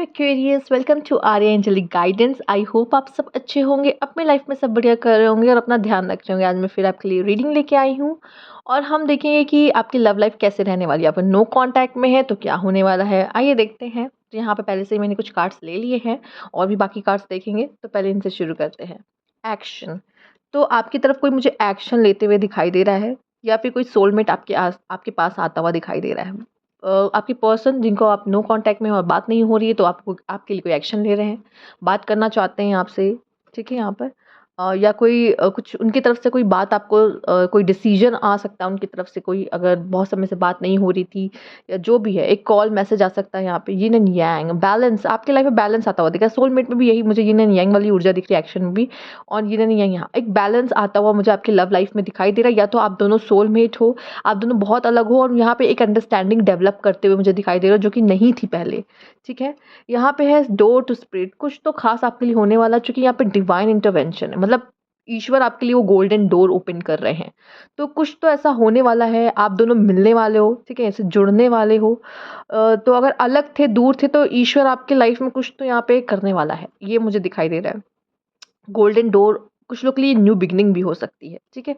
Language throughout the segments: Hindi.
Aquarius, welcome to Arya angelic guidance. I hope आप सब अच्छे होंगे, अपने लाइफ में सब बढ़िया कर रहे होंगे और अपना ध्यान रख रहे होंगे। आज मैं फिर आपके लिए रीडिंग लेके आई हूँ और हम देखेंगे कि आपकी लव लाइफ कैसे रहने वाली है। आप नो कांटेक्ट में है तो क्या होने वाला है, आइए देखते हैं। तो यहाँ पे पहले से ही मैंने कुछ कार्ड्स ले लिए हैं और भी बाकी कार्ड्स देखेंगे, तो पहले इनसे शुरू करते हैं। एक्शन। तो आपकी तरफ कोई मुझे एक्शन लेते हुए दिखाई दे रहा है या फिर कोई सोलमेट आपके पास आता हुआ दिखाई दे रहा है। आपके पर्सन जिनको आप नो कांटेक्ट में हो और बात नहीं हो रही है, तो आपको आपके लिए कोई एक्शन ले रहे हैं, बात करना चाहते हैं आपसे। ठीक है, यहाँ पर या कोई कुछ उनकी तरफ से कोई बात आपको कोई डिसीजन आ सकता है उनकी तरफ से, कोई अगर बहुत समय से बात नहीं हो रही थी या जो भी है, एक कॉल मैसेज आ सकता है। यहाँ पे यिन एंड यांग, बैलेंस, आपके लाइफ में बैलेंस आता हुआ दिख रहा है। सोलमेट में भी यही मुझे यिन एंड यांग वाली ऊर्जा दिख रही है, एक्शन में भी। और यिन एंड यांग, यहाँ एक बैलेंस आता हुआ मुझे आपकी लव लाइफ में दिखाई दे रहा है। या तो आप दोनों सोलमेट हो, आप दोनों बहुत अलग हो, और यहाँ पे एक अंडरस्टैंडिंग डेवलप करते हुए मुझे दिखाई दे रहा है, जो कि नहीं थी पहले। ठीक है, यहाँ पे है डोर टू स्पिरिट, कुछ तो खास आपके लिए होने वाला, चूंकि यहाँ पे डिवाइन इंटरवेंशन है, मतलब ईश्वर आपके लिए वो गोल्डन डोर ओपन कर रहे हैं। तो कुछ तो ऐसा होने वाला है, आप दोनों मिलने वाले हो, ठीक है, ऐसे जुड़ने वाले हो। तो अगर अलग थे, दूर थे, तो ईश्वर आपके लाइफ में कुछ तो यहाँ पे करने वाला है, ये मुझे दिखाई दे रहा है। गोल्डन डोर कुछ लोग के लिए न्यू बिगनिंग भी हो सकती है। ठीक है,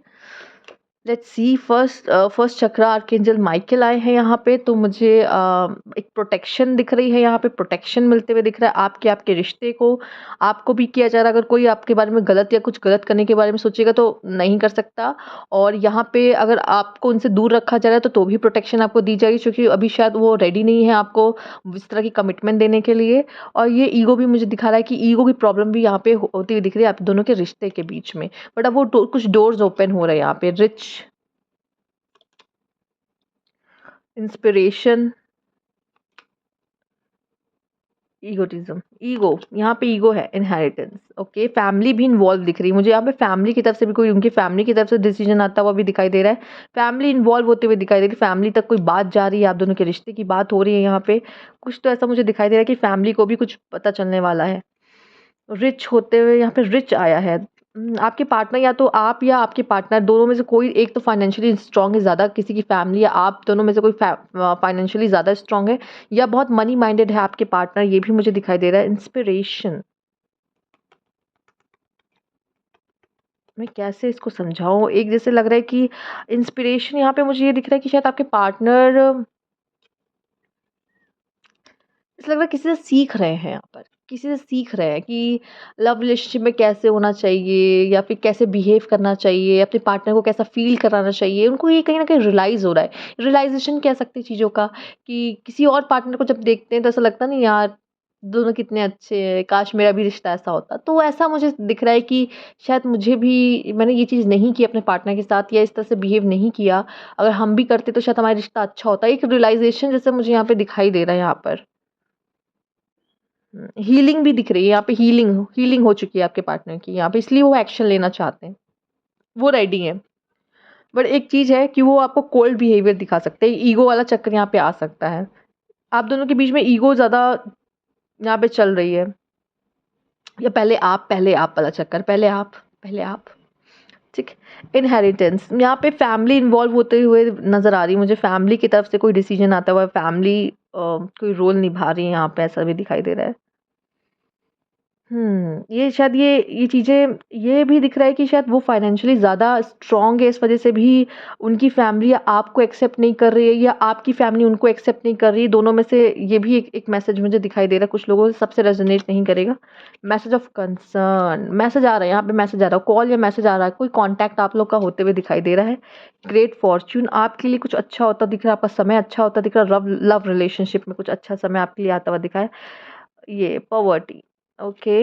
let's see. First chakra archangel Michael आए हैं यहाँ पे, तो मुझे एक प्रोटेक्शन दिख रही है। यहाँ पे प्रोटेक्शन मिलते हुए दिख रहा है आपके आपके रिश्ते को, आपको भी किया जा रहा है। अगर कोई आपके बारे में गलत या कुछ गलत करने के बारे में सोचेगा तो नहीं कर सकता। और यहाँ पे अगर आपको उनसे दूर रखा जा रहा है तो भी प्रोटेक्शन आपको दी जाएगी, क्योंकि अभी शायद वो रेडी नहीं है आपको इस तरह की कमिटमेंट देने के लिए। और ये ईगो भी मुझे दिखा रहा है कि ईगो की प्रॉब्लम भी यहाँ पे होती हुई दिख रही है आप दोनों के रिश्ते के बीच में। बट अब वो कुछ डोर्स ओपन हो रहे हैं यहाँ पे। रिच, इंस्पिरेशन, ईगोटिज्म, ईगो, यहाँ पे ईगो है, इनहेरिटेंस। ओके, फैमिली भी इन्वॉल्व दिख रही है मुझे यहाँ पे। फैमिली की तरफ से भी कोई उनकी फैमिली की तरफ से डिसीजन आता हुआ भी दिखाई दे रहा है। फैमिली इन्वॉल्व होते हुए दिखाई दे रही है, फैमिली तक कोई बात जा रही है, आप दोनों के रिश्ते की बात हो रही है यहाँ पे। कुछ तो ऐसा मुझे दिखाई दे रहा है कि फैमिली को भी कुछ पता चलने वाला है। रिच होते हुए यहाँ पे रिच आया है। आपके पार्टनर, या तो आप या आपके पार्टनर, दोनों में से कोई एक तो फाइनेंशियली स्ट्रांग है ज़्यादा, किसी की फैमिली या आप दोनों में से कोई फाइनेंशियली ज़्यादा स्ट्रांग है या बहुत मनी माइंडेड है आपके पार्टनर, ये भी मुझे दिखाई दे रहा है। इंस्पिरेशन, मैं कैसे इसको समझाऊं, एक जैसे लग रहा है कि इंस्पिरेशन यहाँ पे मुझे ये दिख रहा है कि शायद आपके पार्टनर, ऐसा लग रहा है किसी से सीख रहे हैं यहाँ पर, किसी से सीख रहे हैं कि लव रिलेशनशिप में कैसे होना चाहिए या फिर कैसे बिहेव करना चाहिए, अपने पार्टनर को कैसा फील कराना चाहिए। उनको ये कहीं ना कहीं रियलाइज़ हो रहा है, रियलाइजेशन कह सकते हैं चीज़ों का, कि किसी और पार्टनर को जब देखते हैं तो ऐसा लगता नहीं यार दोनों कितने अच्छे हैं, काश मेरा भी रिश्ता ऐसा होता। तो ऐसा मुझे दिख रहा है कि शायद मुझे भी, मैंने ये चीज़ नहीं की अपने पार्टनर के साथ या इस तरह से बिहेव नहीं किया, अगर हम भी करते तो शायद हमारा रिश्ता अच्छा होता। एक रियलाइजेशन जैसे मुझे यहाँ पे दिखाई दे रहा है यहाँ पर। हीलिंग भी दिख रही है यहाँ पे, हीलिंग हीलिंग हो चुकी है आपके पार्टनर की यहाँ पे, इसलिए वो एक्शन लेना चाहते हैं, वो रेडी हैं। बट एक चीज़ है कि वो आपको कोल्ड बिहेवियर दिखा सकते हैं, ईगो वाला चक्कर यहाँ पे आ सकता है। आप दोनों के बीच में ईगो ज़्यादा यहाँ पे चल रही है, या पहले आप वाला चक्कर, पहले आप। ठीक। इनहेरिटेंस, यहाँ पे फैमिली इन्वॉल्व होते हुए नज़र आ रही है मुझे, फैमिली की तरफ से कोई डिसीजन आता हुआ, फैमिली कोई रोल निभा रही है यहाँ पे, ऐसा भी दिखाई दे रहा है। ये शायद ये चीज़ें, ये भी दिख रहा है कि शायद वो फाइनेंशियली ज़्यादा स्ट्रॉन्ग है, इस वजह से भी उनकी फैमिली आपको एक्सेप्ट नहीं कर रही है या आपकी फैमिली उनको एक्सेप्ट नहीं कर रही है। दोनों में से ये भी एक मैसेज मुझे दिखाई दे रहा है, कुछ लोगों से सबसे रेजोनेट नहीं करेगा। मैसेज ऑफ कंसर्न, मैसेज आ रहा है यहाँ पे, मैसेज आ रहा है, कॉल या मैसेज आ रहा है, कोई कॉन्टैक्ट आप लोग का होते हुए दिखाई दे रहा है। ग्रेट फॉर्च्यून, आपके लिए कुछ अच्छा होता दिख रहा है, आपका समय अच्छा होता दिख रहा है, लव रिलेशनशिप में कुछ अच्छा समय आपके लिए आता हुआ दिखा है। ये पॉवर्टी, ओके,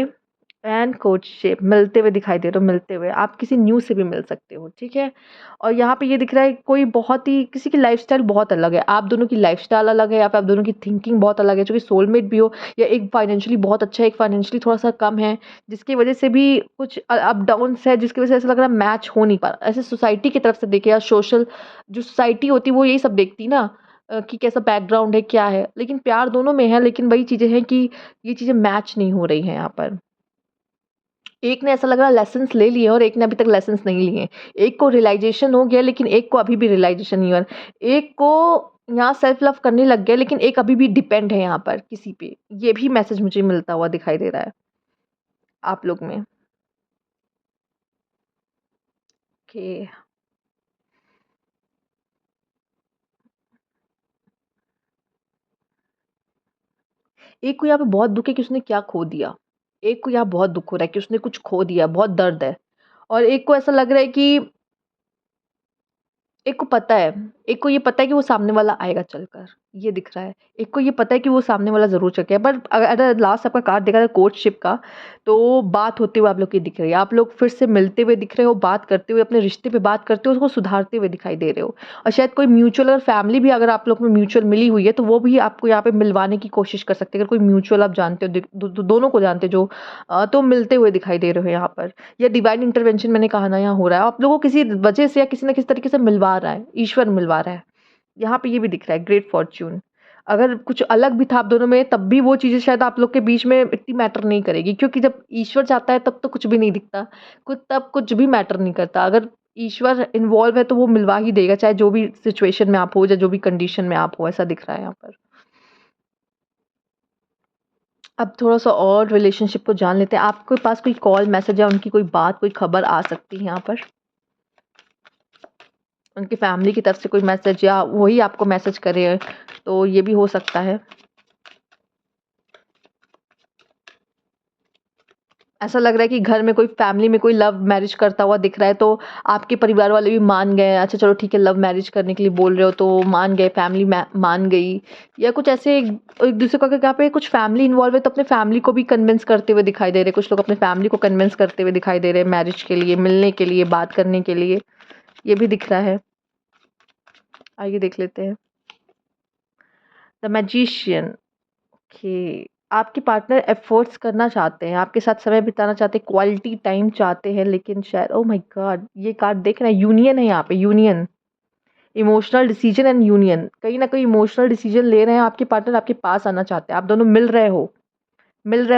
एंड कोर्टशिप, मिलते हुए दिखाई दे रहे हो, मिलते हुए आप किसी न्यू से भी मिल सकते हो। ठीक है, और यहाँ पे ये दिख रहा है कोई बहुत ही, किसी की लाइफस्टाइल बहुत अलग है, आप दोनों की लाइफस्टाइल अलग है, या फिर आप दोनों की थिंकिंग बहुत अलग है, जो कि सोलमेट भी हो, या एक फाइनेंशियली बहुत अच्छा है, एक फाइनेंशियली थोड़ा सा कम है, जिसकी वजह से भी कुछ अप डाउन्स है, जिसकी वजह से ऐसा लग रहा है मैच हो नहीं पा रहा। ऐसे सोसाइटी की तरफ से देखे, या सोशल जो सोसाइटी होती है वो यही सब देखती ना, कि कैसा बैकग्राउंड है, क्या है, लेकिन प्यार दोनों में है, लेकिन वही चीज़ें हैं कि ये चीज़ें मैच नहीं हो रही हैं यहाँ पर। एक ने ऐसा लग रहा है लेसन्स ले लिए और एक ने अभी तक लेसन्स नहीं लिए। एक को रियलाइज़ेशन हो गया, लेकिन एक को अभी भी रियलाइज़ेशन नहीं हुआ। एक को यहाँ सेल्फ लव करने लग गए, लेकिन एक अभी भी डिपेंड है यहाँ पर किसी पे। ये भी मैसेज मुझे मिलता हुआ दिखाई दे रहा है आप लोग में। ओके। एक को यहाँ पे बहुत दुःख है कि उसने क्या खो दिया। एक को यहाँ बहुत दुःख हो रहा है कि उसने कुछ खो दिया, बहुत दर्द है। और एक को ऐसा लग रहा है कि एक को पता है, एक को ये पता है कि वो सामने वाला आएगा चलकर, ये दिख रहा है। एक को ये पता है कि वो सामने वाला ज़रूर चल के है, पर अगर लास्ट आपका कार्ड देखा जाए कोर्टशिप का, तो बात होते हुए आप लोग की दिख रही है। आप लोग फिर से मिलते हुए दिख रहे हो, बात करते हुए, अपने रिश्ते पे बात करते हो, उसको सुधारते हुए दिखाई दे रहे हो। और शायद कोई म्यूचुअल और फैमिली भी अगर आप लोग में म्यूचुअल मिली हुई है, तो वो भी आपको यहाँ पे मिलवाने की कोशिश कर सकते हैं। अगर कोई म्यूचुअल आप जानते हो, दोनों को जानते हो जो, तो मिलते हुए दिखाई दे रहे हो यहाँ पर। या डिवाइन इंटरवेंशन मैंने कहा ना, यहाँ हो रहा है। आप लोगों को किसी वजह से या किसी न किसी तरीके से मिलवा रहा है, ईश्वर मिलवा रहा है। यहाँ पे ये भी दिख रहा है ग्रेट फॉर्च्यून। अगर कुछ अलग भी था आप दोनों में, तब भी वो चीज़ें शायद आप लोग के बीच में इतनी मैटर नहीं करेगी, क्योंकि जब ईश्वर चाहता है तब तो कुछ भी नहीं दिखता, कुछ तब कुछ भी मैटर नहीं करता। अगर ईश्वर इन्वॉल्व है तो वो मिलवा ही देगा, चाहे जो भी सिचुएशन में आप हो या जो भी कंडीशन में आप हो, ऐसा दिख रहा है यहाँ पर। अब थोड़ा-सा और रिलेशनशिप को जान लेते हैं। आपके पास कोई कॉल, मैसेज या उनकी कोई बात, कोई खबर आ सकती है यहाँ पर? उनकी फैमिली की तरफ से कोई मैसेज या वही आपको मैसेज करे, तो ये भी हो सकता है। ऐसा लग रहा है कि घर में कोई फैमिली में कोई लव मैरिज करता हुआ दिख रहा है, तो आपके परिवार वाले भी मान गए, अच्छा चलो ठीक है, लव मैरिज करने के लिए बोल रहे हो तो मान गए, फैमिली मान गई। या कुछ ऐसे एक एक दूसरे को, अगर यहाँ पे कुछ फैमिली इन्वॉल्व है तो अपने फैमिली को भी कन्विंस करते हुए दिखाई दे रहे हैं। कुछ लोग अपने फैमिली को कन्विंस करते हुए दिखाई दे रहे हैं मैरिज के लिए, मिलने के लिए, बात करने के लिए, ये भी दिख रहा है। आइए देख लेते हैं। The magician. ओके। आपके पार्टनर एफर्ट्स करना चाहते हैं, आपके साथ समय बिताना चाहते हैं, क्वालिटी टाइम चाहते हैं, लेकिन शायद, ओह माय गॉड, ये कार्ड देख रहे हैं, यूनियन है यहाँ पे, union. Emotional decision and union, कहीं ना कहीं इमोशनल डिसीजन ले रहे हैं आपके पार्टनर, आपके पास आना चाहते हैं, आप दोनों मिल रहे हो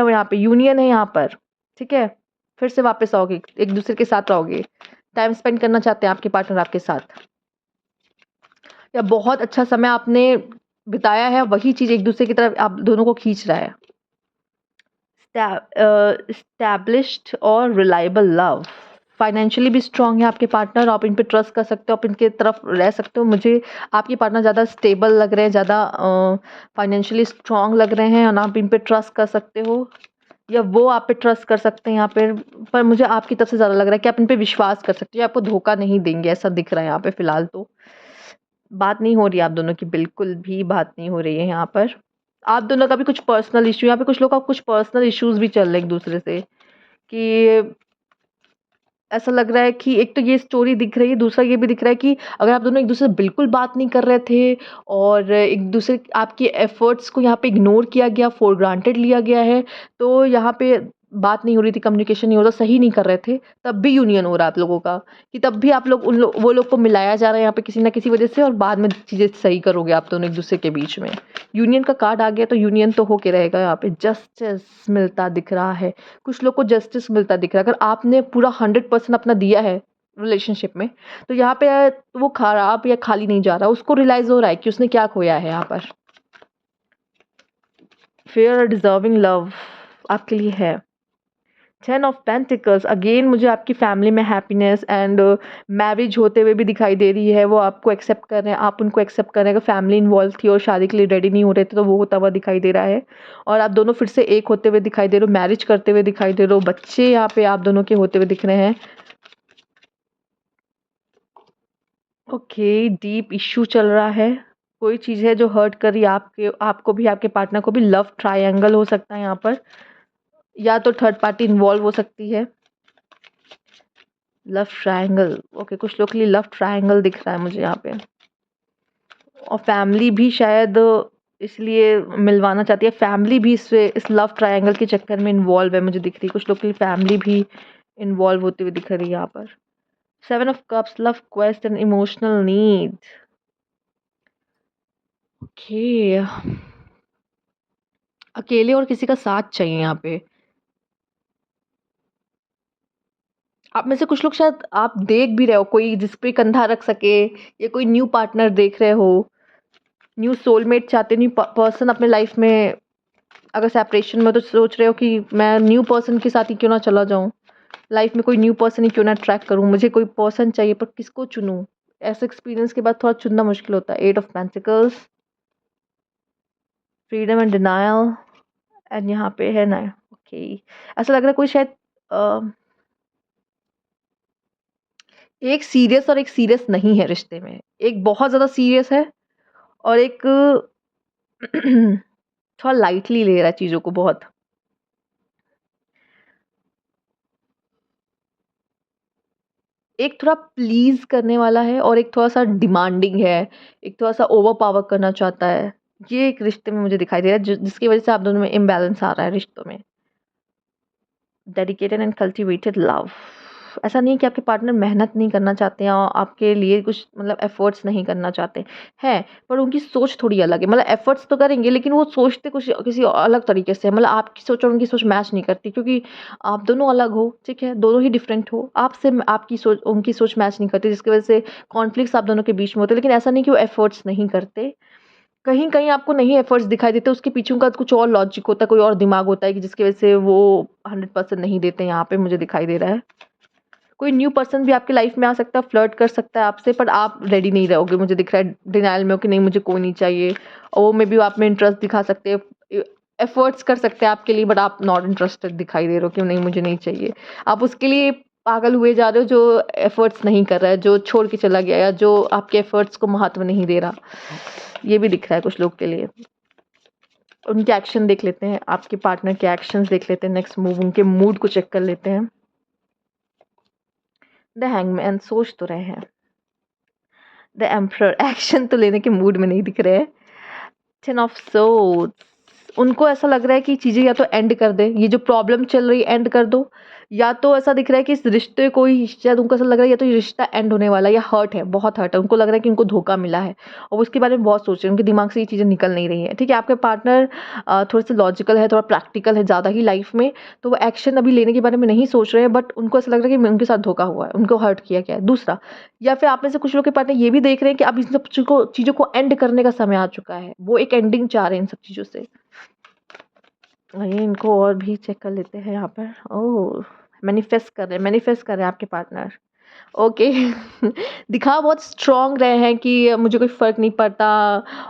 यहाँ पे, यूनियन है यहाँ पर। ठीक है, फिर से वापस आओगे, एक दूसरे के साथ रहोगे, टाइम स्पेंड करना चाहते हैं आपके पार्टनर आपके साथ, या बहुत अच्छा समय आपने बिताया है, वही चीज़ एक दूसरे की तरफ आप दोनों को खींच रहा है। एस्टैब्लिश्ड और रिलायबल लव, फाइनेंशियली भी स्ट्रांग है आपके पार्टनर, आप इन पे ट्रस्ट कर सकते हो, आप इनके तरफ रह सकते हो। मुझे आपके पार्टनर ज़्यादा स्टेबल लग रहे हैं, ज़्यादा फाइनेंशियली स्ट्रांग लग रहे हैं, और आप इन पे ट्रस्ट कर सकते हो, या वो आप पे ट्रस्ट कर सकते हैं यहाँ पे। पर मुझे आपकी तरफ से ज़्यादा लग रहा है कि आप इन पे विश्वास कर सकते हो, आपको धोखा नहीं देंगे, ऐसा दिख रहा है यहाँ पे फ़िलहाल तो। बात नहीं हो रही है आप दोनों की, बिल्कुल भी बात नहीं हो रही है यहाँ पर। आप दोनों का भी कुछ पर्सनल इश्यू, यहाँ पे कुछ लोग का कुछ पर्सनल इश्यूज़ भी चल रहे हैं एक दूसरे से, कि ऐसा लग रहा है कि एक तो ये स्टोरी दिख रही है, दूसरा ये भी दिख रहा है कि अगर आप दोनों एक-दूसरे से बिल्कुल बात नहीं कर रहे थे, और एक-दूसरे आपके एफ़र्ट्स को यहाँ पे इग्नोर किया गया, फॉर ग्रांटेड लिया गया है, तो यहाँ पे बात नहीं हो रही थी, कम्युनिकेशन नहीं हो रहा, सही नहीं कर रहे थे, तब भी यूनियन हो रहा है आप लोगों का, कि तब भी आप लोग वो लोग को मिलाया जा रहा है यहाँ पे किसी न किसी वजह से, और बाद में चीज़ें सही करोगे आप दोनों एक-दूसरे के बीच में। यूनियन का कार्ड आ गया, तो यूनियन तो हो के रहेगा यहाँ पे। जस्टिस मिलता दिख रहा है, कुछ लोग को जस्टिस मिलता दिख रहा है। अगर आपने पूरा 100% अपना दिया है रिलेशनशिप में, तो यहाँ पे वो खराब या खाली नहीं जा रहा, उसको रियलाइज़ हो रहा है कि उसने क्या खोया है यहाँ पर। फेयर और डिज़र्विंग लव आपके लिए है। 10 ऑफ पेंटिकल्स, अगेन मुझे आपकी फैमिली में हैप्पीनेस एंड मैरिज होते हुए भी दिखाई दे रही है, वो आपको एक्सेप्ट कर रहे हैं, आप उनको एक्सेप्ट कर रहे हैं। अगर फैमिली इन्वॉल्व थी और शादी के लिए रेडी नहीं हो रहे थे, तो वो होता हुआ दिखाई दे रहा है, और आप दोनों फिर से एक होते हुए दिखाई दे रहे हो, मैरिज करते हुए दिखाई दे रहे हो, बच्चे यहाँ पे आप दोनों के होते हुए दिख रहे हैं। ओके, डीप इश्यू चल रहा है, कोई चीज़ है जो हर्ट कर रही है आपको भी, आपके पार्टनर को भी। लव ट्रायंगल हो सकता है यहाँ पर, या तो थर्ड पार्टी इन्वॉल्व हो सकती है। लव ट्रायंगल, ओके, कुछ लोग के लिए लव ट्रायंगल दिख रहा है मुझे यहाँ पे, और फैमिली भी शायद इसलिए मिलवाना चाहती है, फैमिली भी इस लव ट्रायंगल के चक्कर में इन्वॉल्व है, मुझे दिख रही है। कुछ लोग के लिए फैमिली भी इन्वॉल्व होते हुए दिख रही है यहाँ पर। 7 of cups, love quest and emotional need. Okay, अकेले और किसी का साथ चाहिए यहाँ पे। आप में से कुछ लोग शायद आप देख भी रहे हो कोई जिस पे कंधा रख सके, या कोई न्यू पार्टनर देख रहे हो, न्यू सोलमेट चाहते, न्यू पर्सन अपने लाइफ में। अगर सेपरेशन में तो सोच रहे हो कि मैं न्यू पर्सन के साथ ही क्यों ना चला जाऊं, लाइफ में कोई न्यू पर्सन ही क्यों ना ट्रैक करूं, मुझे कोई पर्सन चाहिए पर किसको चुनूं। ऐसे एक्सपीरियंस के बाद थोड़ा चुनना मुश्किल होता है। 8 of pentacles, freedom and denial, and यहाँ पे है ना, ओके, ऐसा लग रहा है कोई शायद अ, एक सीरियस और एक सीरियस नहीं है रिश्ते में। एक बहुत ज़्यादा सीरियस है और एक थोड़ा लाइटली ले रहा है चीज़ों को बहुत। एक थोड़ा प्लीज़ करने वाला है और एक थोड़ा-सा डिमांडिंग है, एक थोड़ा-सा ओवर पावर करना चाहता है। ये एक रिश्ते में मुझे दिखाई दे रहा है जिसकी वज़ह से आप दोनों में इम्बैलेंस आ रहा है रिश्तों में। डेडिकेटेड एंड कल्टिवेटेड लव, ऐसा नहीं है कि आपके पार्टनर मेहनत नहीं करना चाहते हैं और आपके लिए कुछ मतलब एफर्ट्स नहीं करना चाहते हैं, पर उनकी सोच थोड़ी अलग है। मतलब एफर्ट्स तो करेंगे लेकिन वो सोचते कुछ किसी अलग तरीके से, मतलब आपकी सोच और उनकी सोच मैच नहीं करती, क्योंकि आप दोनों अलग हो, ठीक है, दोनों ही डिफरेंट हो, आपसे आपकी सोच उनकी सोच मैच नहीं करती, जिसकी वजह से कॉन्फ्लिक्ट्स आप दोनों के बीच में होते हैं। लेकिन ऐसा नहीं कि वो एफर्ट्स नहीं करते, कहीं कहीं आपको नहीं एफर्ट्स दिखाई देते, उसके पीछे उनका कुछ और लॉजिक होता है, कोई और दिमाग होता है कि जिसकी वजह से वो 100% नहीं देते। यहाँ पे मुझे दिखाई दे रहा है कोई न्यू पर्सन भी आपकी लाइफ में आ सकता है, फ्लर्ट कर सकता है आपसे, पर आप रेडी नहीं रहोगे। मुझे दिख रहा है डिनायल में हो कि नहीं मुझे कोई नहीं चाहिए, और वो मे बी आप में इंटरेस्ट दिखा सकते हैं, एफर्ट्स कर सकते हैं आपके लिए, बट आप नॉट इंटरेस्टेड दिखाई दे रहे हो कि नहीं मुझे नहीं चाहिए। आप उसके लिए पागल हुए जा रहे हो जो एफर्ट्स नहीं कर रहा है, जो छोड़ के चला गया, या जो आपके एफर्ट्स को महत्व नहीं दे रहा। ये भी दिख रहा है कुछ लोग के लिए। उनके एक्शन देख लेते हैं, आपके पार्टनर के एक्शंस देख लेते हैं, नेक्स्ट मूव उनके मूड को चेक कर लेते हैं। द हैंगमैन, सोच तो रहे हैं। द एम्परर, एक्शन तो लेने के मूड में नहीं दिख रहे हैं। 10 ऑफ सोर्ड्स, उनको ऐसा लग रहा है कि चीज़ें या तो एंड कर दे, ये जो प्रॉब्लम चल रही है एंड कर दो, या तो ऐसा दिख रहा है कि इस रिश्ते को ही, शायद उनको ऐसा लग रहा है या तो ये रिश्ता एंड होने वाला है, या हर्ट है, बहुत हर्ट है, उनको लग रहा है कि उनको धोखा मिला है और उसके बारे में बहुत सोच रहे हैं, उनके दिमाग से ये चीज़ें निकल नहीं रही हैं। ठीक है, आपके पार्टनर थोड़े से लॉजिकल है, थोड़ा प्रैक्टिकल है ज़्यादा ही लाइफ में, तो वो एक्शन अभी लेने के बारे में नहीं सोच रहे हैं, बट उनको ऐसा लग रहा है कि उनके साथ धोखा हुआ है, उनको हर्ट किया गया है। दूसरा, या फिर आप में से कुछ लोग के पार्टनर ये भी देख रहे हैं कि अब इन सब चीज़ों को एंड करने का समय आ चुका है, वो एक एंडिंग चाह रहे हैं इन सब चीज़ों से। आइए इनको और भी चेक कर लेते हैं यहाँ पर। ओह, मैनिफेस्ट कर रहे हैं आपके पार्टनर। ओके दिखा बहुत स्ट्रॉन्ग रहे हैं कि मुझे कोई फ़र्क नहीं पड़ता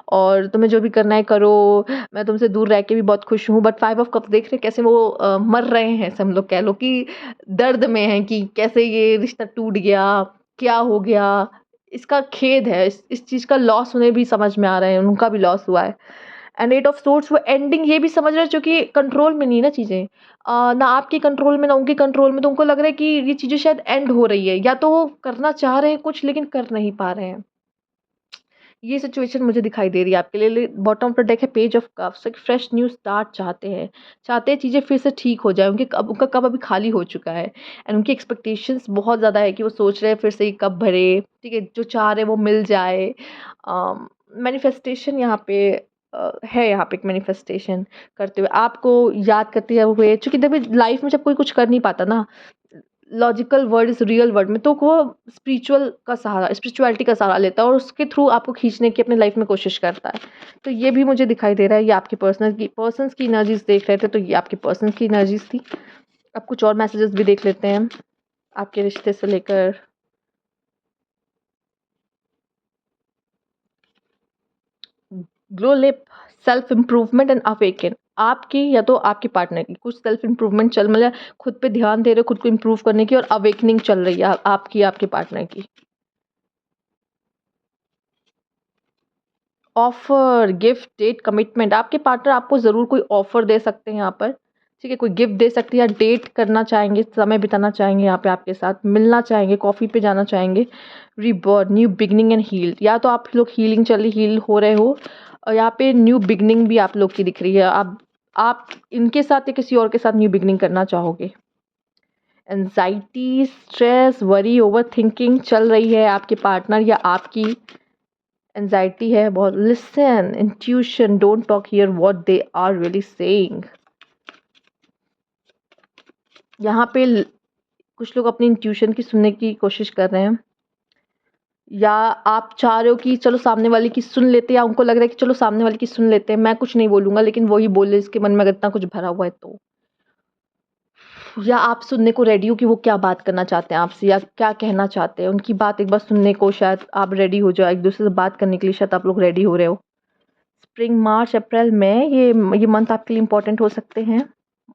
और तुम्हें जो भी करना है करो, मैं तुमसे दूर रह के भी बहुत खुश हूँ। बट 5 ऑफ कप्स देख रहे हैं कैसे वो मर रहे हैं, ऐसे हम लोग कह लो कि दर्द में हैं कि कैसे ये रिश्ता टूट गया, क्या हो गया, इसका खेद है, इस चीज़ का लॉस उन्हें भी समझ में आ रहा है, उनका भी लॉस हुआ है। एंड 8 ऑफ सोर्ड्स, वो एंडिंग ये भी समझ रहे हैं क्योंकि कंट्रोल में नहीं है ना चीज़ें, ना आपके कंट्रोल में ना उनके कंट्रोल में, तो उनको लग रहा है कि ये चीज़ें शायद एंड हो रही है, या तो वो करना चाह रहे हैं कुछ लेकिन कर नहीं पा रहे हैं। ये सिचुएशन मुझे दिखाई दे रही है आपके लिए। बॉटम ऑफ द डेक है पेज ऑफ कप्स, एक फ्रेश न्यू स्टार्ट चाहते हैं चीज़ें फिर से ठीक हो जाए, उनका कप अभी खाली हो चुका है, एंड उनकी एक्सपेक्टेशंस बहुत ज़्यादा है कि वो सोच रहे हैं फिर से ये कप भरे, ठीक है, जो चाह रहे हैं वो मिल जाए। मैनिफेस्टेशन यहाँ पे है, यहाँ पे एक मैनिफेस्टेशन करते हुए आपको याद करते हुए, चूँकि देखिए लाइफ में जब कोई कुछ कर नहीं पाता ना, logical word is real word में, तो वो स्पिरिचुअलिटी का सहारा लेता है और उसके थ्रू आपको खींचने की अपनी लाइफ में कोशिश करता है। तो ये भी मुझे दिखाई दे रहा है, ये आपके पर्सन्स की एनर्जीज़ देख रहे थे, तो ये आपके पर्सन्स की एनर्जीज़ थी। अब कुछ और मैसेजेस भी देख लेते हैं आपके रिश्ते से लेकर। Glow lip, self improvement and awaken, आपकी या तो आपके पार्टनर की कुछ सेल्फ इम्प्रूवमेंट चल, मतलब खुद पे ध्यान दे रहे हो, खुद को इम्प्रूव करने की, और अवेकनिंग चल रही है आपकी आपके पार्टनर की। ऑफर, गिफ्ट, डेट, कमिटमेंट, आपके पार्टनर आपको ज़रूर कोई ऑफर दे सकते हैं यहाँ पर, ठीक है, कोई गिफ्ट दे सकते हैं, या डेट करना चाहेंगे, समय बिताना चाहेंगे यहाँ पे आपके साथ, मिलना चाहेंगे, कॉफ़ी पे जाना चाहेंगे। Rebirth, new beginning and healed, या तो आप लोग हील हो रहे हो, और यहाँ पे न्यू बिगनिंग भी आप लोग की दिख रही है। आप इनके साथ या किसी और के साथ न्यू बिगनिंग करना चाहोगे। Anxiety, stress, worry, over thinking चल रही है आपके पार्टनर या आपकी। एंजाइटी है बहुत। Listen, intuition, don't talk hear what they are really saying, यहाँ पे कुछ लोग अपनी इंट्यूशन की सुनने की कोशिश कर रहे हैं। या आप चाह रहे हो कि चलो सामने वाले की सुन लेते, या उनको लग रहा है कि चलो सामने वाले की सुन लेते हैं, मैं कुछ नहीं बोलूँगा लेकिन वो ही बोले, इसके मन में अगर इतना कुछ भरा हुआ है तो। या आप सुनने को रेडी हो कि वो क्या बात करना चाहते हैं आपसे या क्या कहना चाहते हैं, उनकी बात एक बार सुनने को शायद आप रेडी हो जाओ, एक-दूसरे से बात करने के लिए शायद आप लोग रेडी हो रहे हो। स्प्रिंग, मार्च, अप्रैल, मई, ये मंथ आपके लिए इम्पोर्टेंट हो सकते हैं।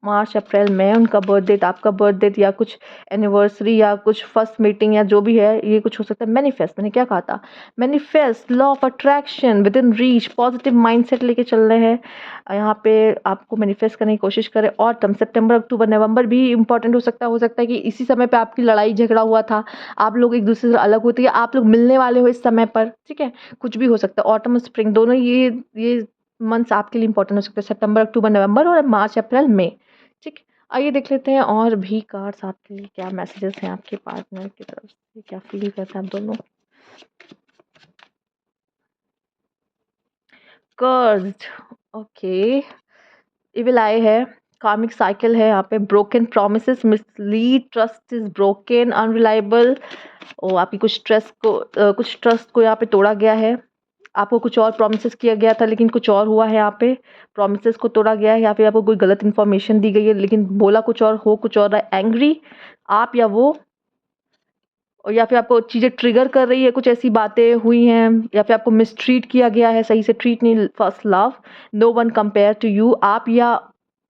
मार्च, अप्रैल, मई, उनका बर्थ डेट, आपका बर्थ डेट, या कुछ एनिवर्सरी या कुछ फर्स्ट मीटिंग या जो भी है, ये कुछ हो सकता है। मैनिफेस्ट, मैंने क्या कहा था? Manifest, law of attraction, with in reach, positive mindset लेके चल रहे हैं। यहाँ पे आपको मैनिफेस्ट करने की कोशिश करें। ऑटम, सितंबर, अक्टूबर, नवंबर भी इंपॉर्टेंट हो सकता है कि इसी समय पे आपकी लड़ाई झगड़ा हुआ था, आप लोग एक दूसरे से अलग होते, या आप लोग मिलने वाले हो इस समय पर, ठीक है? कुछ भी हो सकता है। ऑटम और स्प्रिंग दोनों ये मंथ्स आपके लिए इंपॉर्टेंट हो सकते हैं, सितंबर, अक्टूबर, नवंबर और मार्च, अप्रैल, मई। ठीक। आइए देख लेते हैं और भी कार्ड्स आपके लिए क्या मैसेजेस हैं आपके पार्टनर की तरफ से, क्या फील करते हैं आप दोनों। कर्स्ड, ओके, इविल आई है, कार्मिक साइकिल है यहाँ पे, broken promises, mislead, trust is broken, unreliable, और आपकी कुछ ट्रस्ट को यहाँ पे तोड़ा गया है। आपको कुछ और प्रॉमिसेस किया गया था लेकिन कुछ और हुआ है यहाँ पे, प्रॉमिसेस को तोड़ा गया है, या फिर आपको कोई गलत इन्फॉर्मेशन दी गई है लेकिन बोला कुछ और, हो कुछ और रहा है। एंग्री आप या वो, और या फिर आपको चीज़ें ट्रिगर कर रही है, कुछ ऐसी बातें हुई हैं, या फिर आपको मिसट्रीट किया गया है, सही से ट्रीट नहीं। First love, no one compare to you, आप या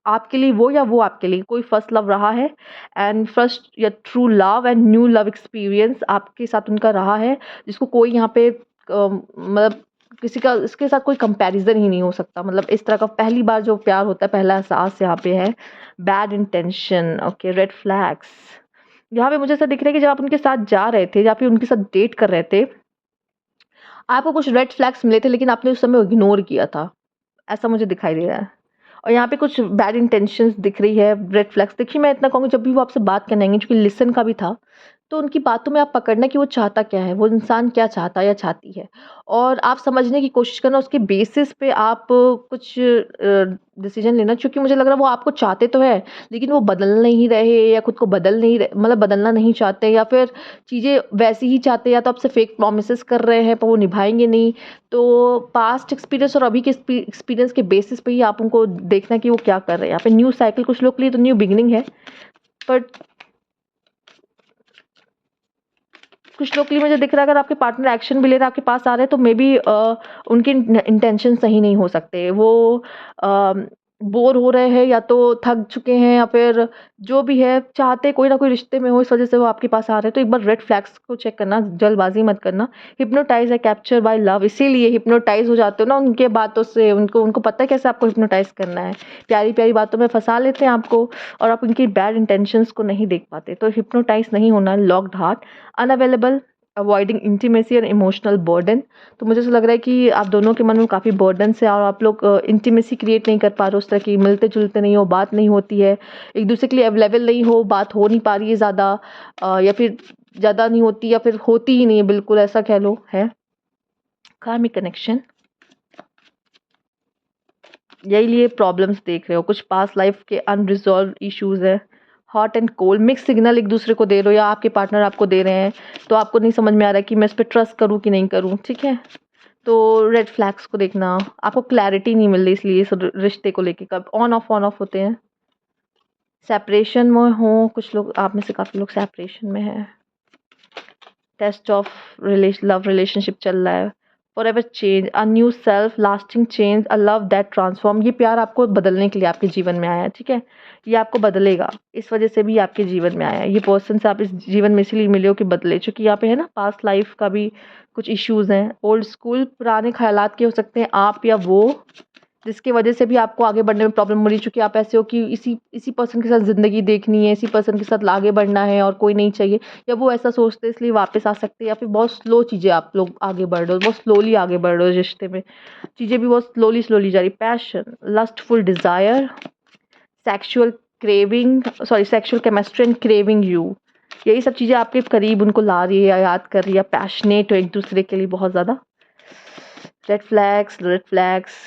आपके लिए वो, या वो आपके लिए, कोई फर्स्ट लव रहा है। एंड फर्स्ट या true love and new love experience आपके साथ उनका रहा है, जिसको कोई यहाँ पे मतलब किसी का इसके साथ कोई कंपैरिजन ही नहीं हो सकता। मतलब इस तरह का पहली बार जो प्यार होता है, पहला एहसास यहाँ पे है। Bad intention, okay, red flags, यहाँ पे मुझे ऐसा दिख रहा है कि जब आप उनके साथ जा रहे थे या फिर उनके साथ डेट कर रहे थे, आपको कुछ रेड फ्लैग्स मिले थे लेकिन आपने उस समय इग्नोर किया था, ऐसा मुझे दिखाई दे रहा है। और यहाँ पे कुछ बैड इंटेंशंस दिख रही है, रेड फ्लैग्स। देखिए, मैं इतना कहूँगी, जब भी वो आपसे बात करने आएंगे, क्योंकि लिसन का भी था, तो उनकी बातों में आप पकड़ना कि वो चाहता क्या है, वो इंसान क्या चाहता है या चाहती है, और आप समझने की कोशिश करना, उसके बेसिस पे आप कुछ डिसीजन लेना। क्योंकि मुझे लग रहा है वो आपको चाहते तो है लेकिन वो बदल नहीं रहे, या खुद को बदल नहीं रहे, मतलब बदलना नहीं चाहते, या फिर चीज़ें वैसी ही चाहते, या तो आपसे फेक प्रोमिसेस कर रहे हैं पर वो निभाएंगे नहीं। तो पास्ट एक्सपीरियंस और अभी के एक्सपीरियंस के बेसिस पे ही आप उनको देखना कि वो क्या कर रहे हैं। यहाँ पे न्यू साइकिल, कुछ लोग के लिए तो न्यू बिगिनिंग है, बट कुछ लोग के लिए मुझे दिख रहा है, अगर आपके पार्टनर एक्शन भी ले रहे हैं, आपके पास आ रहे हैं, तो मे बी उनके इंटेंशन सही नहीं हो सकते। वो बोर हो रहे हैं, या तो थक चुके हैं, या फिर जो भी है, चाहते कोई ना कोई रिश्ते में हो, इस वजह से वो आपके पास आ रहे हैं। तो एक बार रेड फ्लैग्स को चेक करना, जल्दबाजी मत करना। हिप्नोटाइज है, कैप्चर बाय लव, इसीलिए हिप्नोटाइज हो जाते हो ना उनके बातों से। उनको उनको पता है कैसे आपको हिप्नोटाइज करना है, प्यारी प्यारी बातों में फंसा लेते हैं आपको, और आप उनकी बैड इंटेंशंस को नहीं देख पाते। तो हिप्नोटाइज नहीं होना। Locked heart, unavailable, avoiding intimacy और इमोशनल बर्डन। तो मुझे ऐसा लग रहा है कि आप दोनों के मन में काफ़ी बर्डन है, और आप लोग इंटीमेसी क्रिएट नहीं कर पा रहे हो, उस तरह की मिलते जुलते नहीं हो, बात नहीं होती है, एक दूसरे के लिए अवेलेबल नहीं हो, बात हो नहीं पा रही है ज़्यादा, या फिर ज़्यादा नहीं होती, या फिर होती ही नहीं है बिल्कुल, ऐसा कह लो है। कार्मिक कनेक्शन, यही लिए प्रॉब्लम्स देख रहे हो, कुछ पास्ट लाइफ के अनरिजॉल्व इश्यूज है। Hot and cold, mix signal एक दूसरे को दे रहे हो, या आपके पार्टनर आपको दे रहे हैं, तो आपको नहीं समझ में आ रहा है कि मैं इस पर ट्रस्ट करूँ कि नहीं करूँ, ठीक है? तो रेड फ्लैग्स को देखना, आपको क्लैरिटी नहीं मिल रही, इसलिए इस रिश्ते को लेके कब ऑन ऑफ होते हैं। सेपरेशन में हो, कुछ लोग आप में से काफ़ी लोग सेपरेशन में हैं। टेस्ट ऑफ लव रिलेशनशिप चल रहा है। For ever change, a new self, lasting change, a love that transform. ये प्यार आपको बदलने के लिए आपके जीवन में आया है, ठीक है? ये आपको बदलेगा, इस वजह से भी आपके जीवन में आया है। ये पर्सन से आप इस जीवन में इसीलिए मिले हो कि बदले, चूँकि यहाँ पे है ना पास्ट लाइफ का भी कुछ इश्यूज़ हैं। ओल्ड स्कूल, पुराने ख़यालात के हो सकते हैं आप या वो, जिसकी वजह से भी आपको आगे बढ़ने में प्रॉब्लम हो रही है। चूँकि आप ऐसे हो कि इसी इसी पर्सन के साथ ज़िंदगी देखनी है, इसी पर्सन के साथ आगे बढ़ना है और कोई नहीं चाहिए, या वो ऐसा सोचते हैं इसलिए वापस आ सकते हैं, या फिर बहुत स्लो चीज़ें आप लोग आगे बढ़ रहे हो, बहुत स्लोली आगे बढ़ रहे हो रिश्ते में, चीज़ें भी बहुत स्लोली जा रही। Passion, lustful desire, sexual craving, sorry sexual chemistry and craving you, यही सब चीज़ें आपके करीब उनको ला रही है या याद कर रही है। पैशनेट हो एक दूसरे के लिए बहुत ज़्यादा। रेड फ्लैग्स,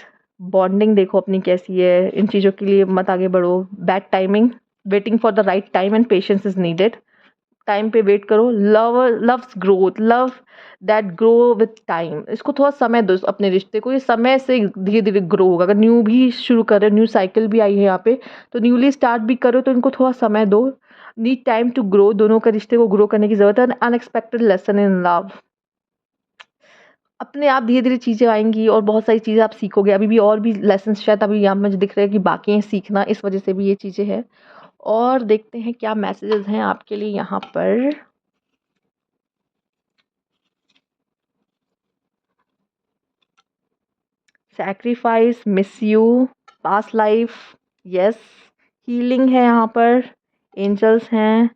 बॉन्डिंग देखो अपनी कैसी है, इन चीज़ों के लिए मत आगे बढ़ो। Bad timing, waiting for the right time and patience is needed. Time पे वेट करो। Loves growth, love that grow with time. इसको थोड़ा समय दो अपने रिश्ते को, ये समय से धीरे धीरे ग्रो होगा। अगर न्यू भी शुरू कर रहे हो, न्यू साइकिल भी आई है यहाँ पे, तो न्यूली स्टार्ट भी करो तो इनको थोड़ा समय दो। नीड टाइम टू ग्रो, दोनों का रिश्ते को ग्रो करने की ज़रूरत है। अनएक्सपेक्टेड लेसन इन लव, अपने आप धीरे धीरे चीज़ें आएंगी और बहुत सारी चीज़ें आप सीखोगे। अभी भी और भी लेसन शायद अभी यहाँ मुझे दिख रहा है कि बाकी हैं सीखना, इस वजह से भी ये चीज़ें हैं। और देखते हैं क्या मैसेजेस हैं आपके लिए यहाँ पर। Sacrifice, miss you, past life, yes, healing है यहाँ पर, एंजल्स हैं,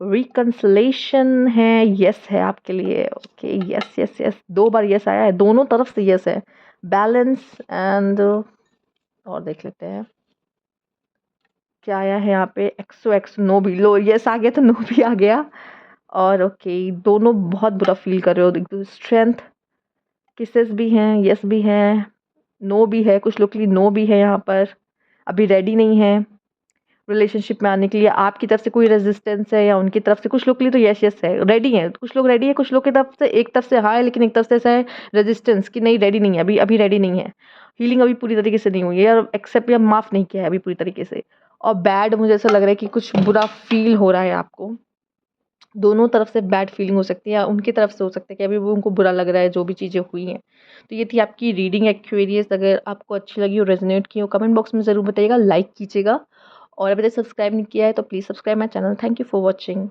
रिकंसलेशन है, यस है आपके लिए। ओके, यस यस यस, 2 बार यस आया है, दोनों तरफ से यस है। बैलेंस एंड, और देख लेते हैं क्या आया है यहाँ पे। एक्सो एक्सो, नो भी, लो यस आ गया तो नो भी आ गया। और ओके, दोनों बहुत बुरा फील कर रहे हो। स्ट्रेंथ, किसेस भी हैं, यस भी हैं, नो भी है, कुछ लोग के लिए नो भी है यहाँ पर। अभी रेडी नहीं है रिलेशनशिप में आने के लिए, आपकी तरफ से कोई रेजिस्टेंस है या उनकी तरफ से। कुछ लोग के लिए तो यस यस है, रेडी है, कुछ लोग रेडी है, कुछ लोग की तरफ से एक तरफ से हाँ है, लेकिन एक तरफ से ऐसा है रेजिस्टेंस कि नहीं रेडी नहीं है, अभी अभी रेडी नहीं है। हीलिंग अभी पूरी तरीके से नहीं हुई है, या एक्सेप्ट या माफ़ नहीं किया है अभी पूरी तरीके से। और बैड, मुझे ऐसा लग रहा है कि कुछ बुरा फील हो रहा है आपको। दोनों तरफ से बैड फीलिंग हो सकती है, या उनकी तरफ से हो सकता है कि अभी वो उनको बुरा लग रहा है जो भी चीज़ें हुई हैं। तो ये थी आपकी रीडिंग एक्वेरियस। अगर आपको अच्छी लगी हो, रेजोनेट की हो, कमेंट बॉक्स में ज़रूर बताइएगा, लाइक कीजिएगा। और अभी तक सब्सक्राइब नहीं किया है तो please subscribe my channel. Thank you for watching.